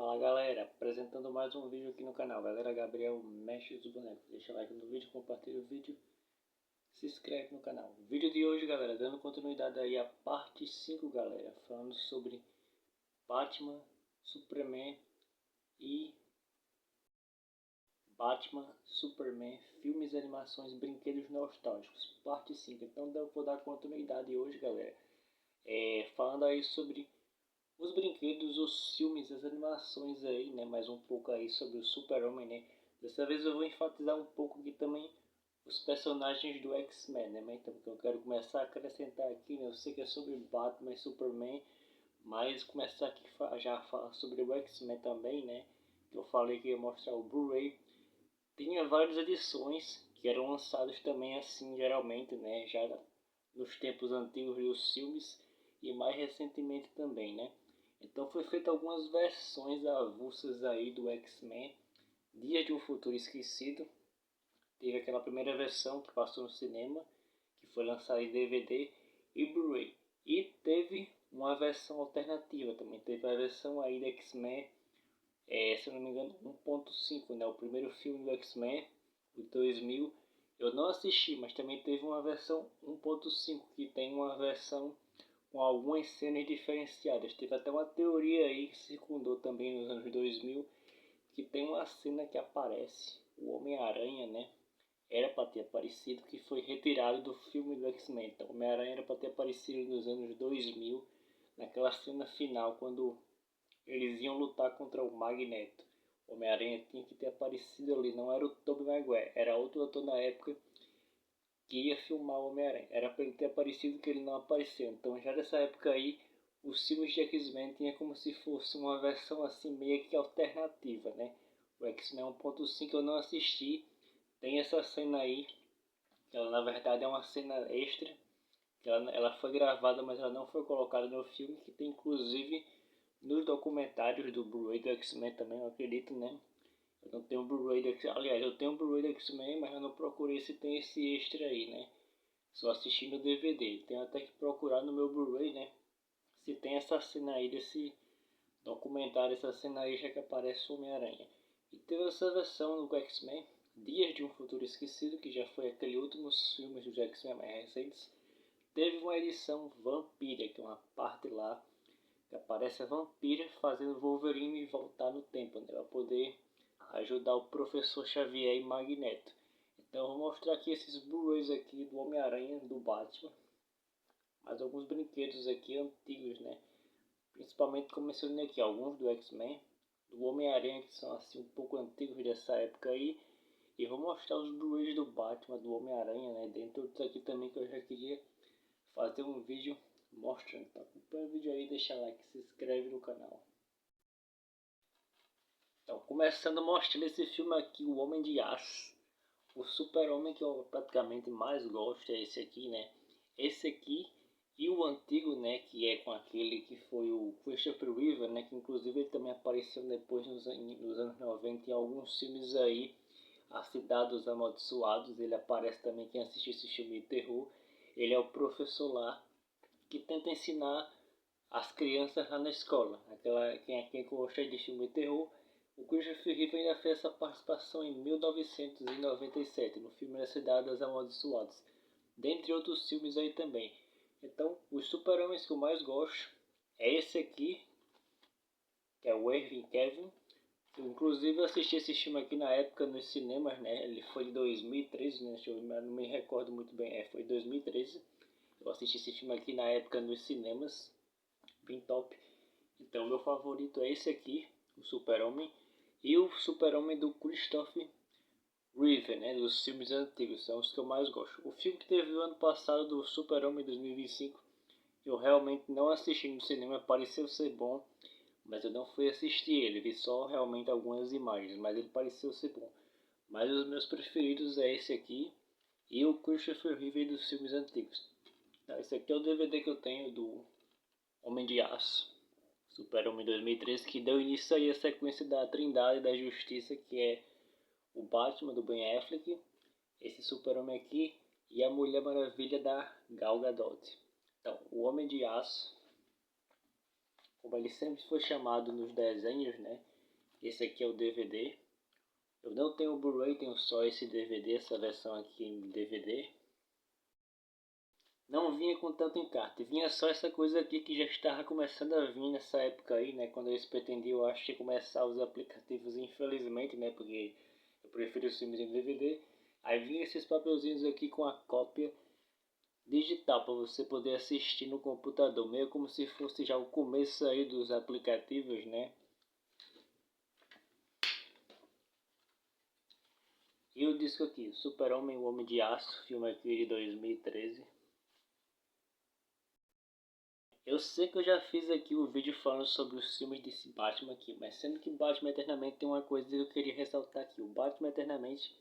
Fala galera, apresentando mais um vídeo aqui no canal. Galera, Gabriel Mexe dos Bonecos. Deixa like no vídeo, compartilha o vídeo, se inscreve no canal. Vídeo de hoje, galera, dando continuidade aí à parte 5, galera, falando sobre Batman, Superman e Superman, filmes, animações, brinquedos nostálgicos, parte 5. Então eu vou dar continuidade hoje, galera, falando aí sobre os brinquedos, os filmes, as animações aí, né? Mais um pouco aí sobre o Super-Homem, né? Dessa vez eu vou enfatizar um pouco aqui também os personagens do X-Men, né? Mas então, eu quero começar a acrescentar aqui, né? Eu sei que é sobre Batman e Superman, mas começar aqui já a falar sobre o X-Men também, né? Que eu falei que ia mostrar o Blu-ray. Tinha várias edições que eram lançadas também assim, geralmente, né? Já nos tempos antigos dos filmes e mais recentemente também, né? Então foi feita algumas versões avulsas aí do X-Men. Dias de um Futuro Esquecido. Teve aquela primeira versão que passou no cinema, que foi lançada em DVD e Blu-ray. E teve uma versão alternativa também. Teve a versão aí do X-Men, se eu não me engano, 1.5, né? O primeiro filme do X-Men, de 2000. Eu não assisti, mas também teve uma versão 1.5, que tem uma versão com algumas cenas diferenciadas. Teve até uma teoria aí que circundou também nos anos 2000, que tem uma cena que aparece o Homem-Aranha, né? Era para ter aparecido, que foi retirado do filme do X-Men. Então, o Homem-Aranha era para ter aparecido nos anos 2000, naquela cena final, quando eles iam lutar contra o Magneto. O Homem-Aranha tinha que ter aparecido ali, não era o Tobey Maguire, era outro ator na época que ia filmar o Homem-Aranha. Era para ele ter aparecido, que ele não apareceu. Então já dessa época aí, os filmes de X-Men tinha como se fosse uma versão assim meio que alternativa, né? O X-Men 1.5 eu não assisti. Tem essa cena aí, que ela na verdade é uma cena extra, que ela foi gravada, mas ela não foi colocada no filme, que tem inclusive nos documentários do Blu-ray do X-Men também, eu acredito, né? Eu não tenho Blu-ray do X-Men, aliás, eu tenho Blu-ray do X-Men, mas eu não procurei se tem esse extra aí, né? Só assisti no DVD. Tenho até que procurar no meu Blu-ray, né? Se tem essa cena aí desse documentário, essa cena aí já que aparece o Homem-Aranha. E teve essa versão do X-Men, Dias de um Futuro Esquecido, que já foi aquele últimos filmes dos X-Men mais recentes. Teve uma edição Vampira, que é uma parte lá que aparece a Vampira fazendo Wolverine voltar no tempo, né? Pra poder ajudar o Professor Xavier e Magneto. Então eu vou mostrar aqui esses Blu-rays aqui do Homem-Aranha, do Batman. Mais alguns brinquedos aqui antigos, né? Principalmente como mencionei aqui, alguns do X-Men, do Homem-Aranha, que são assim um pouco antigos dessa época aí. E vou mostrar os Blu-rays do Batman, do Homem-Aranha, né? Dentro disso aqui também que eu já queria fazer um vídeo mostrando. Então acompanha o vídeo aí, deixa like, se inscreve no canal. Então começando mostrando esse filme aqui, O Homem de Aço. O Super-Homem que eu praticamente mais gosto é esse aqui, né? Esse aqui e o antigo, né? Que é com aquele que foi o Christopher Reeve, né? Que inclusive ele também apareceu depois nos anos 90 em alguns filmes aí. A Cidade dos Amaldiçoados. Ele aparece também, quem assistiu esse filme de terror. Ele é o professor lá que tenta ensinar as crianças lá na escola. Quem gosta de filme de terror. O Christopher Reeve ainda fez essa participação em 1997 no filme A Cidade das Amaldiçoadas, dentre outros filmes aí também. Então, os super-homens que eu mais gosto é esse aqui, que é o Irving Kevin. Eu, inclusive, eu assisti esse filme aqui na época nos cinemas, né? Ele foi de 2013, né? Eu não me recordo muito bem. Foi 2013. Eu assisti esse filme aqui na época nos cinemas, bem top. Então, meu favorito é esse aqui, o Super-Homem. E o Super-Homem do Christopher Reeve, né, dos filmes antigos, são os que eu mais gosto. O filme que teve o ano passado do Super-Homem 2025, eu realmente não assisti no cinema, pareceu ser bom, mas eu não fui assistir ele, vi só realmente algumas imagens, mas ele pareceu ser bom. Mas os meus preferidos é esse aqui e o Christopher Reeve dos filmes antigos. Então, esse aqui é o DVD que eu tenho do Homem de Aço. Super-Homem 2013, que deu início aí à sequência da Trindade da Justiça, que é o Batman do Ben Affleck, esse Super-Homem aqui e a Mulher Maravilha da Gal Gadot. Então, o Homem de Aço, como ele sempre foi chamado nos desenhos, né? Esse aqui é o DVD. Eu não tenho o Blu-ray, tenho só esse DVD, essa versão aqui em DVD. Não vinha com tanto encarte, vinha só essa coisa aqui que já estava começando a vir nessa época aí, né? Quando eles pretendiam, eu acho que começar os aplicativos, infelizmente, né? Porque eu prefiro os filmes em DVD. Aí vinha esses papelzinhos aqui com a cópia digital para você poder assistir no computador, meio como se fosse já o começo aí dos aplicativos, né? E o disco aqui, Super-Homem, o Homem de Aço, filme aqui de 2013. Eu sei que eu já fiz aqui o vídeo falando sobre os filmes desse Batman aqui, mas sendo que Batman Eternamente tem uma coisa que eu queria ressaltar aqui. O Batman Eternamente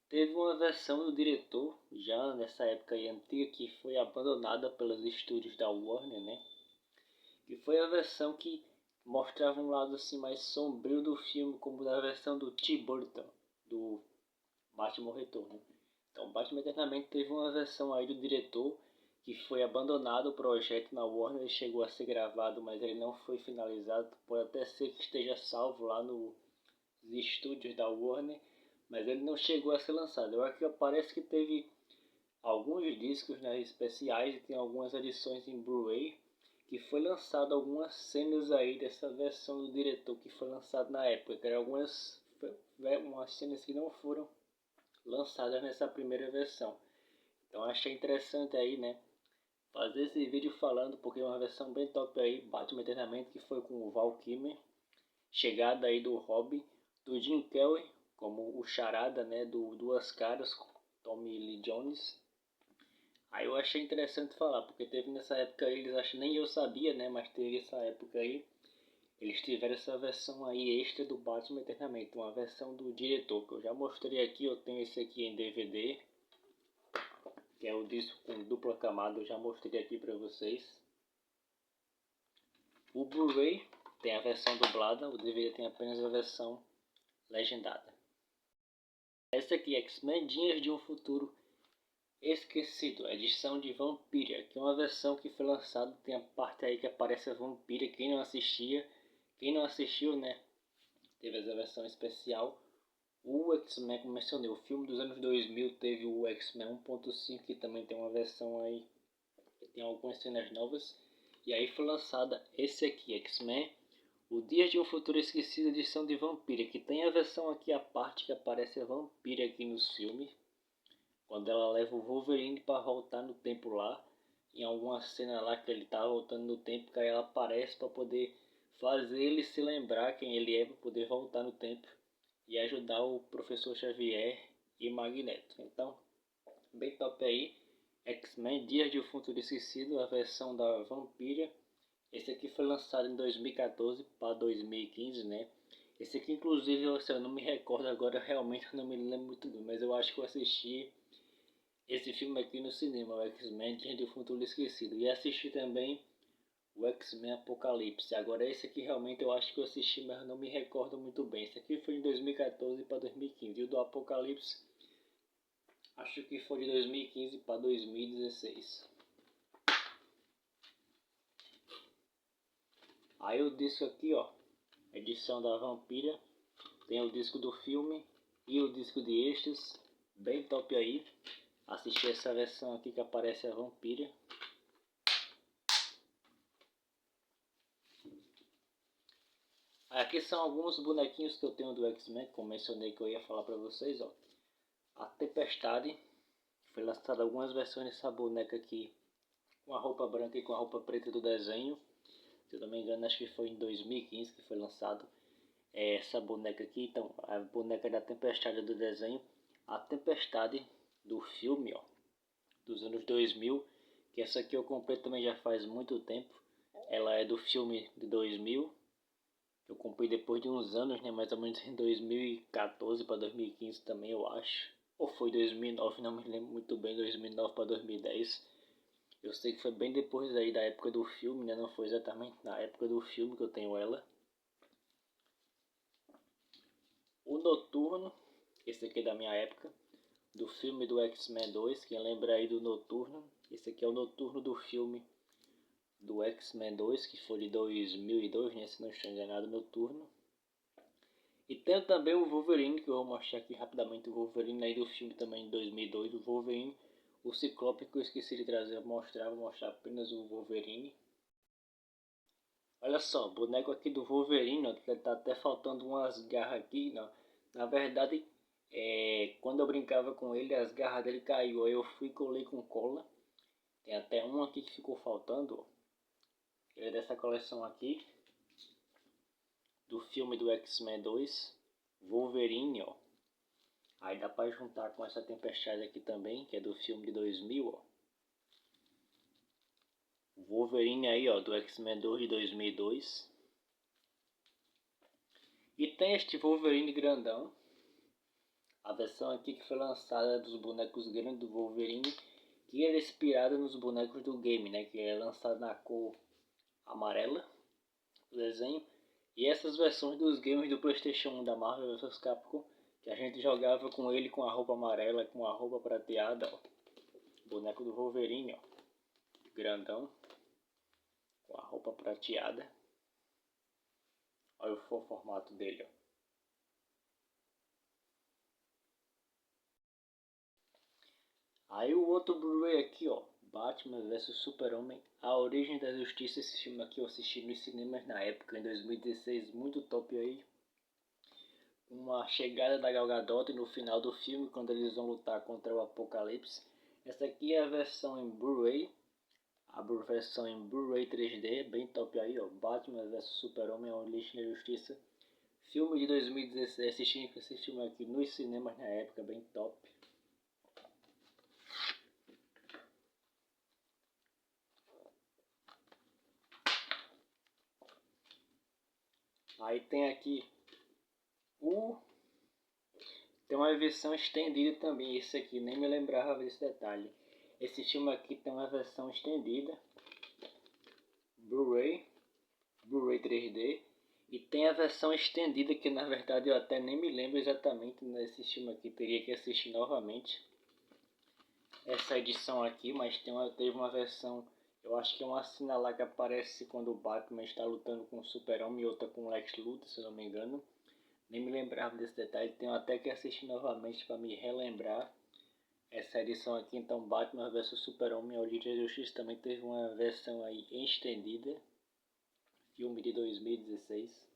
teve uma versão do diretor, já nessa época aí antiga, que foi abandonada pelos estúdios da Warner, né? Que foi a versão que mostrava um lado assim mais sombrio do filme, como na versão do Tim Burton, do Batman Retorno. Então, Batman Eternamente teve uma versão aí do diretor que foi abandonado o projeto na Warner, ele chegou a ser gravado, mas ele não foi finalizado. Pode até ser que esteja salvo lá nos estúdios da Warner, mas ele não chegou a ser lançado. Eu acho que parece que teve alguns discos, né, especiais e tem algumas edições em Blu-ray que foi lançado algumas cenas aí dessa versão do diretor que foi lançado na época. Que eram algumas umas cenas que não foram lançadas nessa primeira versão. Então achei interessante aí, né, fazer esse vídeo falando, porque é uma versão bem top aí, Batman Eternamente, que foi com o Val Kilmer, chegada aí do Robin, do Jim Carrey, como o Charada, né, do Duas Caras, Tommy Lee Jones. Aí eu achei interessante falar, porque teve nessa época aí, eles acham, nem eu sabia, né, mas teve essa época aí, eles tiveram essa versão aí extra do Batman Eternamente, uma versão do diretor, que eu já mostrei aqui, eu tenho esse aqui em DVD, que é o disco com dupla camada, eu já mostrei aqui para vocês. O Blu-ray tem a versão dublada, o DVD tem apenas a versão legendada. Essa aqui é X-Men Dias de um Futuro Esquecido, edição de Vampira, que é uma versão que foi lançada, tem a parte aí que aparece a Vampira, quem não assistiu, né, teve essa versão especial. O X-Men, como mencionei, o filme dos anos 2000 teve o X-Men 1.5, que também tem uma versão aí, que tem algumas cenas novas. E aí foi lançada esse aqui, X-Men, O Dia de um Futuro Esquecido, edição de Vampira, que tem a versão aqui, a parte que aparece a Vampira aqui nos filmes, quando ela leva o Wolverine para voltar no tempo lá, em alguma cena lá que ele tá voltando no tempo, que aí ela aparece para poder fazer ele se lembrar quem ele é, para poder voltar no tempo e ajudar o Professor Xavier e Magneto. Então, bem top aí, X-Men Dias de um Futuro Esquecido, a versão da Vampira. Esse aqui foi lançado em 2014 para 2015, né? Esse aqui, inclusive, eu não me recordo agora, realmente eu não me lembro muito bem, mas eu acho que eu assisti esse filme aqui no cinema, o X-Men Dias de um Futuro Esquecido. E assisti também o X-Men Apocalipse. Agora esse aqui realmente eu acho que eu assisti, mas não me recordo muito bem. Esse aqui foi em 2014 para 2015. E o do Apocalipse acho que foi de 2015 para 2016. Aí o disco aqui, ó, edição da Vampira. Tem o disco do filme e o disco de extras. Bem top aí. Assisti essa versão aqui que aparece a Vampira. Aqui são alguns bonequinhos que eu tenho do X-Men, como mencionei que eu ia falar pra vocês, ó. A Tempestade, foi lançada algumas versões dessa boneca aqui, com a roupa branca e com a roupa preta do desenho. Se eu não me engano, acho que foi em 2015 que foi lançado essa boneca aqui. Então, a boneca da Tempestade do desenho, a Tempestade do filme, ó, dos anos 2000, que essa aqui eu comprei também já faz muito tempo. Ela é do filme de 2000. Eu comprei depois de uns anos, né? Mais ou menos em 2014 para 2015 também, eu acho. Ou foi 2009, não me lembro muito bem, 2009 para 2010. Eu sei que foi bem depois aí da época do filme, né? Não foi exatamente na época do filme que eu tenho ela. O Noturno, esse aqui é da minha época, do filme do X-Men 2, quem lembra aí do Noturno. Esse aqui é o Noturno do filme do X-Men 2, que foi de 2002, né? Se não estou enganado, Noturno. E tem também o Wolverine, que eu vou mostrar aqui rapidamente, o Wolverine aí do filme também de 2002, o Wolverine, o Ciclope, que eu esqueci de trazer, vou mostrar apenas o Wolverine. Olha só, o boneco aqui do Wolverine, ó, tá até faltando umas garras aqui, não. Na verdade, quando eu brincava com ele, as garras dele caiu, aí eu fui e colei com cola. Tem até um aqui que ficou faltando, ó. Ele é dessa coleção aqui, do filme do X-Men 2, Wolverine, ó. Aí dá pra juntar com essa Tempestade aqui também, que é do filme de 2000, ó. O Wolverine aí, ó, do X-Men 2 de 2002. E tem este Wolverine grandão. A versão aqui que foi lançada dos bonecos grandes do Wolverine, que era inspirada nos bonecos do game, né? Que é lançado na cor amarela, o desenho. E essas versões dos games do PlayStation 1 da Marvel vs Capcom, que a gente jogava com ele com a roupa amarela, com a roupa prateada, ó. Boneco do Wolverine, ó. Grandão, com a roupa prateada. Olha o formato dele, ó. Aí o outro Blu-ray aqui, ó, Batman vs Super-Homem, A Origem da Justiça. Esse filme aqui eu assisti nos cinemas na época, em 2016, muito top aí. Uma chegada da Gal Gadot no final do filme, quando eles vão lutar contra o Apocalipse. Essa aqui é a versão em Blu-ray, a versão em Blu-ray 3D, bem top aí, ó, Batman vs Super-Homem, A Origem da Justiça. Filme de 2016, assisti esse filme aqui nos cinemas na época, bem top. Aí tem aqui tem uma versão estendida também, esse aqui, nem me lembrava desse detalhe. Esse filme aqui tem uma versão estendida, Blu-ray 3D, e tem a versão estendida que na verdade eu até nem me lembro exatamente nesse filme aqui, teria que assistir novamente essa edição aqui, mas teve uma versão, eu acho que é uma cena lá que aparece quando o Batman está lutando com o Super-Homem e outra com o Lex Luthor, se não me engano. Nem me lembrava desse detalhe, tenho até que assistir novamente para me relembrar essa edição aqui. Então Batman vs Super-Homem, A Origem da Justiça também teve uma versão aí estendida, filme de 2016.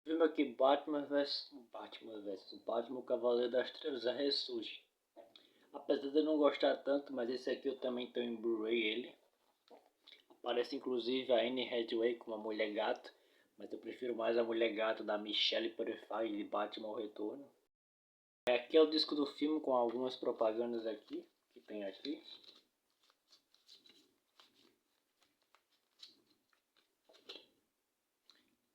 Filme aqui Batman, o Cavaleiro das Trevas ressurge. Apesar de eu não gostar tanto, mas esse aqui eu também tenho em Blu-ray ele. Aparece inclusive a Anne Hathaway como a Mulher Gato, mas eu prefiro mais a Mulher Gato da Michelle Pfeiffer de Batman o Retorno. Aqui é o disco do filme com algumas propagandas aqui, que tem aqui.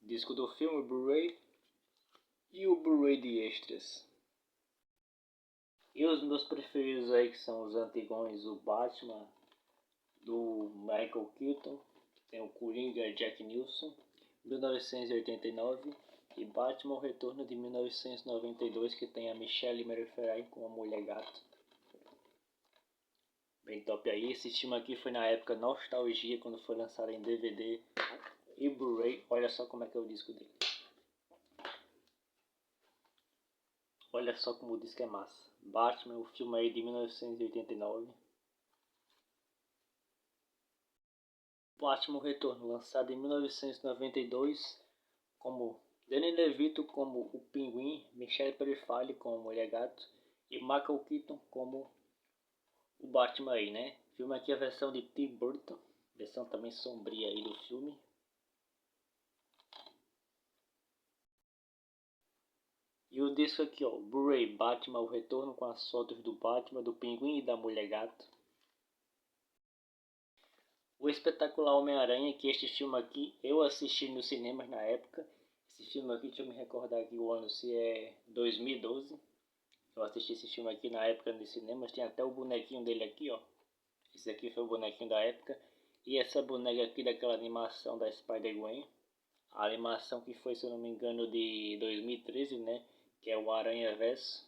Disco do filme, Blu-ray e o Blu-ray de extras. E os meus preferidos aí que são os antigões, o Batman do Michael Keaton, tem o Coringa Jack Nicholson, 1989, e Batman o Retorno de 1992, que tem a Michelle Pfeiffer com a Mulher Gato. Bem top aí, esse filme aqui foi na época nostalgia, quando foi lançado em DVD e Blu-ray. Olha só como é que é o disco dele. Olha só como o disco é massa. Batman, o filme aí de 1989. Batman o Retorno, lançado em 1992, como Danny DeVito como o Pinguim, Michelle Pfeiffer como a Mulher Gato e Michael Keaton como o Batman aí, né? O filme aqui é a versão de Tim Burton, versão também sombria aí do filme. E o disco aqui, ó, Blu-ray Batman o Retorno, com as fotos do Batman, do Pinguim e da Mulher Gato. O Espetacular Homem-Aranha, que este filme aqui eu assisti nos cinemas na época. Esse filme aqui, deixa eu me recordar aqui o ano, se é 2012. Eu assisti esse filme aqui na época nos cinemas, tem até o bonequinho dele aqui, ó. Esse aqui foi o bonequinho da época. E essa boneca aqui daquela animação da Spider-Gwen. A animação que foi, se eu não me engano, de 2013, né? Que é o Aranha Verso.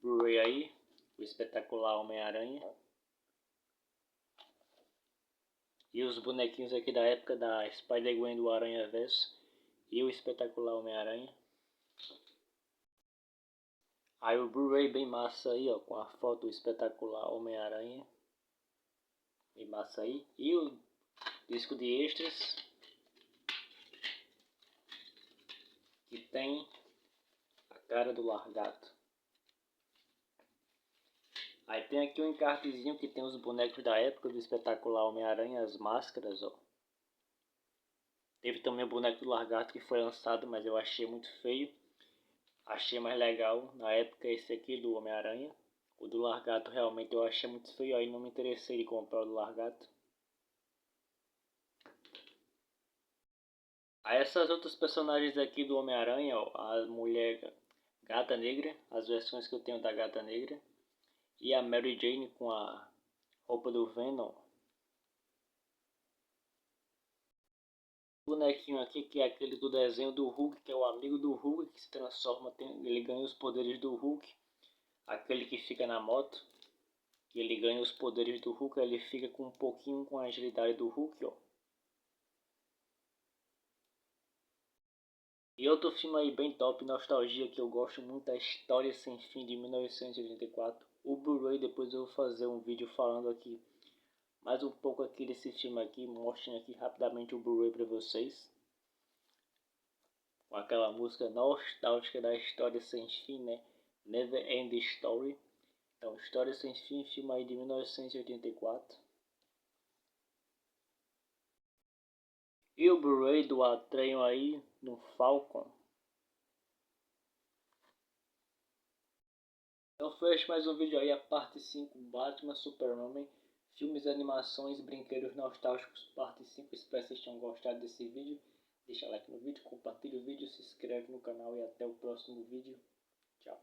Blu-ray aí, o Espetacular Homem-Aranha. E os bonequinhos aqui da época da Spider-Gwen do Aranha-Verso e o espetacular Homem-Aranha. Aí o Blu-ray bem massa aí, ó, com a foto espetacular Homem-Aranha. Bem massa aí. E o disco de extras, que tem a cara do Largato. Aí tem aqui um encartezinho que tem os bonecos da época do espetacular Homem-Aranha, as máscaras, ó. Teve também o boneco do Largato que foi lançado, mas eu achei muito feio. Achei mais legal na época esse aqui do Homem-Aranha. O do Largato realmente eu achei muito feio, aí não me interessei em comprar o do Largato. Aí essas outras personagens aqui do Homem-Aranha, ó, a mulher Gata Negra, as versões que eu tenho da Gata Negra. E a Mary Jane com a roupa do Venom. O bonequinho aqui que é aquele do desenho do Hulk, que é o amigo do Hulk que se transforma, ele ganha os poderes do Hulk. Aquele que fica na moto, que ele ganha os poderes do Hulk, ele fica com um pouquinho com a agilidade do Hulk, ó. E outro filme aí bem top, nostalgia, que eu gosto muito, é História Sem Fim de 1984. O Blu-ray, depois eu vou fazer um vídeo falando aqui mais um pouco aqui desse filme aqui, mostrando aqui rapidamente o Blu-ray para vocês. Com aquela música nostálgica da História Sem Fim, né? Never End Story. Então, História Sem Fim, filme aí de 1984. E o Blu-ray do Atreio aí no Falcon. Então fecho mais um vídeo aí, a parte 5, Batman, Super-Homem, filmes, animações, brinquedos nostálgicos, parte 5. Espero que vocês tenham gostado desse vídeo. Deixa like no vídeo, compartilha o vídeo, se inscreve no canal e até o próximo vídeo. Tchau.